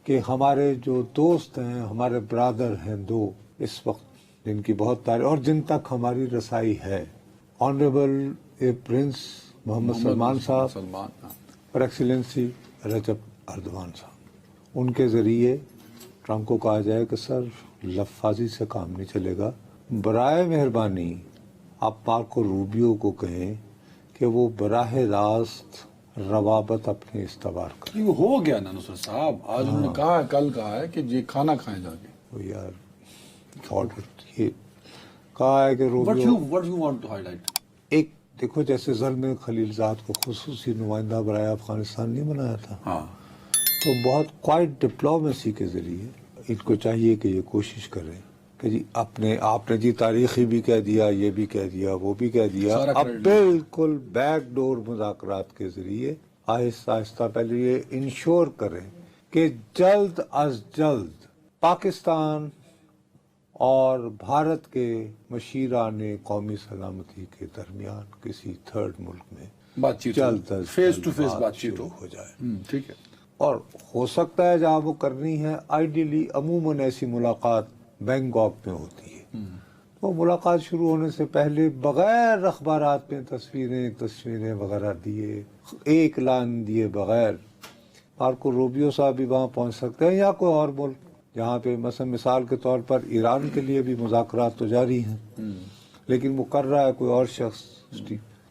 کہ ہمارے جو دوست ہیں، ہمارے برادر ہیں دو اس وقت جن کی بہت تعریف اور جن تک ہماری رسائی ہے، آنریبل پرنس محمد سلمان صاحب اور ایکسیلنسی رجب اردوان صاحب، ان کے ذریعے ٹرمپ کو کہا جائے کہ سر لفاظی سے کام نہیں چلے گا، برائے مہربانی آپ مارکو روبیو کو کہیں کہ وہ براہ راست روابط اپنے استوار کریں۔ یہ ہو گیا نا نصرت صاحب، آج انہوں نے کہا ہے، کل کہا ہے کہ یہ کھانا کھائیں جا کے۔ وہ یار آرڈر یہ کہا ہے کہ What Rubio you want to highlight؟ ایک دیکھو جیسے زلمے خلیل زاد کو خصوصی نمائندہ برائے افغانستان نہیں بنایا تھا، ہاں، تو بہت کوائٹ ڈپلومیسی کے ذریعے ان کو چاہیے کہ یہ کوشش کریں کہ جی آپ نے جی تاریخی بھی کہہ دیا، یہ بھی کہہ دیا، وہ بھی کہہ دیا، سارا اب credit بالکل بیک ڈور مذاکرات کے ذریعے آہستہ آہستہ پہلے یہ انشور کریں کہ جلد از جلد پاکستان اور بھارت کے مشیران قومی سلامتی کے درمیان کسی تھرڈ ملک میں بات چیت جلد از فیس جلد ٹو فیس بات بات چیت شروع ہو جائے، ٹھیک ہے۔ اور ہو سکتا ہے جہاں وہ کرنی ہے آئیڈیلی عموماً ایسی ملاقات بینکاک میں ہوتی ہے، وہ ملاقات شروع ہونے سے پہلے بغیر اخبارات میں تصویریں وغیرہ دیے، ایک لائن دیے بغیر مارکو روبیو صاحب بھی وہاں پہنچ سکتے ہیں، یا کوئی اور ملک جہاں پہ مثال کے طور پر ایران کے لیے بھی مذاکرات تو جاری ہیں، لیکن وہ کر رہا ہے کوئی اور شخص،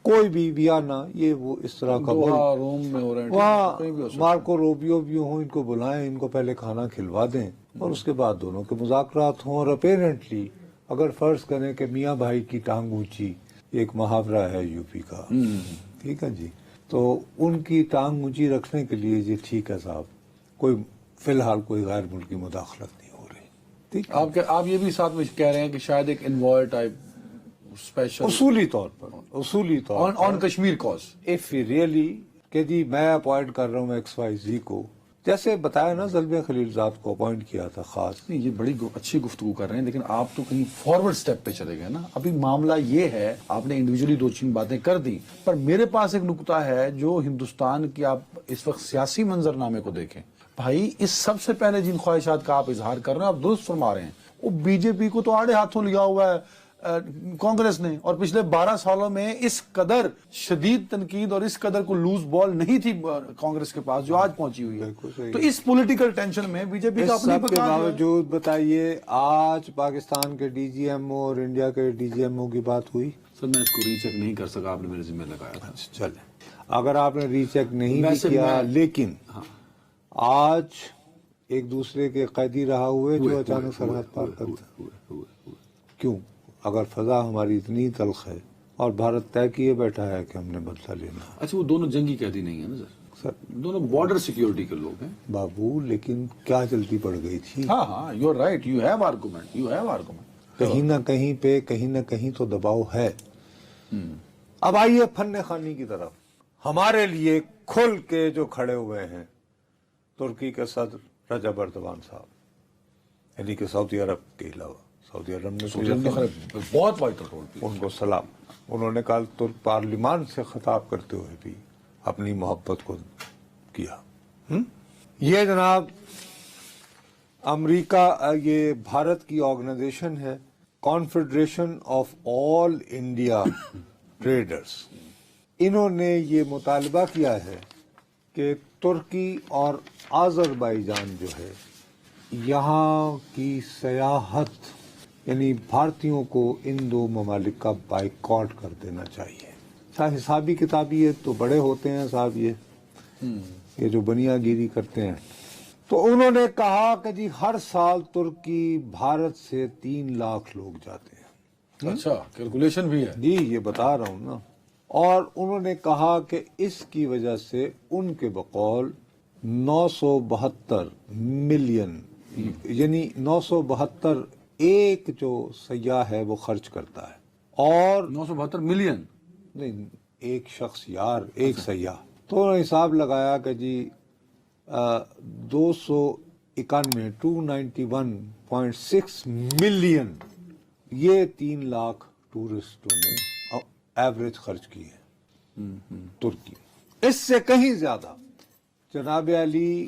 کوئی بھی ویانا، یہ وہ اس طرح کا ملک، روم میں ہو رہے ہیں، وہاں مارکو روبیو بھی ہوں، ان کو بلائیں، ان کو پہلے کھانا کھلوا دیں اور اس کے بعد دونوں کے مذاکرات ہوں۔ اور اپیرنٹلی اگر فرض کریں کہ میاں بھائی کی ٹانگ اونچی، ایک محاورہ ہے یو پی کا، ٹھیک ہے جی، تو ان کی ٹانگ اونچی رکھنے کے لیے جی ٹھیک ہے صاحب، کوئی فی الحال کوئی غیر ملکی مداخلت نہیں ہو رہی، ٹھیک ہے، آپ یہ بھی ساتھ میں کہہ رہے ہیں کہ شاید ایک انوائے ٹائپ اسپیشل اصولی طور پر آن کشمیر کاز، اف ریئلی کہ جی میں اپوائنٹ کر رہا ہوں ایکس وائی زی کو، جیسے بتایا نا زلمے خلیل زاد کو اپوائنٹ کیا تھا خاص۔ نہیں یہ بڑی اچھی گفتگو کر رہے ہیں، لیکن آپ تو کہیں فارورڈ سٹیپ پہ چلے گئے نا۔ ابھی معاملہ یہ ہے، آپ نے انڈیویجولی دو تین باتیں کر دی، پر میرے پاس ایک نکتہ ہے جو ہندوستان کی، آپ اس وقت سیاسی منظرنامے کو دیکھیں بھائی، اس سب سے پہلے جن خواہشات کا آپ اظہار کر رہے ہیں، آپ درست فرما رہے ہیں، وہ بی جے پی کو تو آڑے ہاتھوں لیا ہوا ہے کانگریس نے، اور پچھلے 12 سالوں میں اس قدر شدید تنقید اور اس قدر کو لوز بال نہیں تھی کانگریس کے پاس جو آج پہنچی ہوئی ہے۔ تو اس پولیٹیکل ٹینشن میں بی جے پی کا اس اپنی سب کے بقا جو ہے۔ باوجود بتائیے آج پاکستان کے ڈی جی ایم او اور انڈیا کے ڈی جی ایم او کی بات ہوئی؟ سر میں اس کو ری چیک نہیں کر سکا، آپ نے میرے ذمہ لگایا تھا۔ چلیں، اگر آپ نے ری چیک نہیں بھی ویسے کیا، میں- لیکن آج ایک دوسرے کے قیدی رہا ہوئے جو اچانک سرحد پار کرتے، کیوں؟ اگر فضا ہماری اتنی تلخ ہے اور بھارت طے کیے بیٹھا ہے کہ ہم نے بدلہ لینا ہے، اچھا وہ دونوں جنگی قیدی نہیں ہیں نا سر دونوں بارڈر سیکیورٹی کے لوگ ہیں۔ بابو، لیکن کیا جلدی پڑ گئی تھی؟ ہاں you are right, you have argument, کہیں نہ کہیں پہ کہیں نہ کہیں تو دباؤ ہے۔ اب آئیے فن خوانی کی طرف، ہمارے لیے کھل کے جو کھڑے ہوئے ہیں ترکی کے صدر رجب اردوان صاحب، یعنی کہ سعودی عرب کے علاوہ، سعودی عرب نے بہت وائٹل رول پلے۔ ان کو سلام، انہوں نے کل ترک پارلیمان سے خطاب کرتے ہوئے بھی اپنی محبت کو کیا۔ یہ جناب امریکہ، یہ بھارت کی آرگنائزیشن ہے، confederation of all India traders, انہوں نے یہ مطالبہ کیا ہے کہ ترکی اور آذربائیجان جو ہے یہاں کی سیاحت، یعنی بھارتیوں کو ان دو ممالک کا بائیکاٹ کر دینا چاہیے۔ حسابی کتابی یہ تو بڑے ہوتے ہیں صاحب، یہ جو بنیا گیری کرتے ہیں۔ تو انہوں نے کہا کہ جی ہر سال ترکی بھارت سے 3 لاکھ لوگ جاتے ہیں۔ اچھا کیلکولیشن بھی ہے جی یہ بتا رہا ہوں نا، اور انہوں نے کہا کہ اس کی وجہ سے ان کے بقول 972 ملین، یعنی 972 ایک جو سیاح ہے وہ خرچ کرتا ہے، اور 972 ملین نہیں ایک شخص یار، ایک سیاح، تو انہوں نے حساب لگایا کہ جی 291.6 ملین یہ 3 لاکھ ٹورسٹوں نے ایوریج خرچ کی ہے ترکی۔ اس سے کہیں زیادہ جناب علی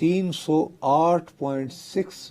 308.6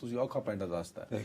ਤੁਸੀਂ ਔਖਾ ਪੈਂਦਾ ਦੱਸਦਾ ਹੈ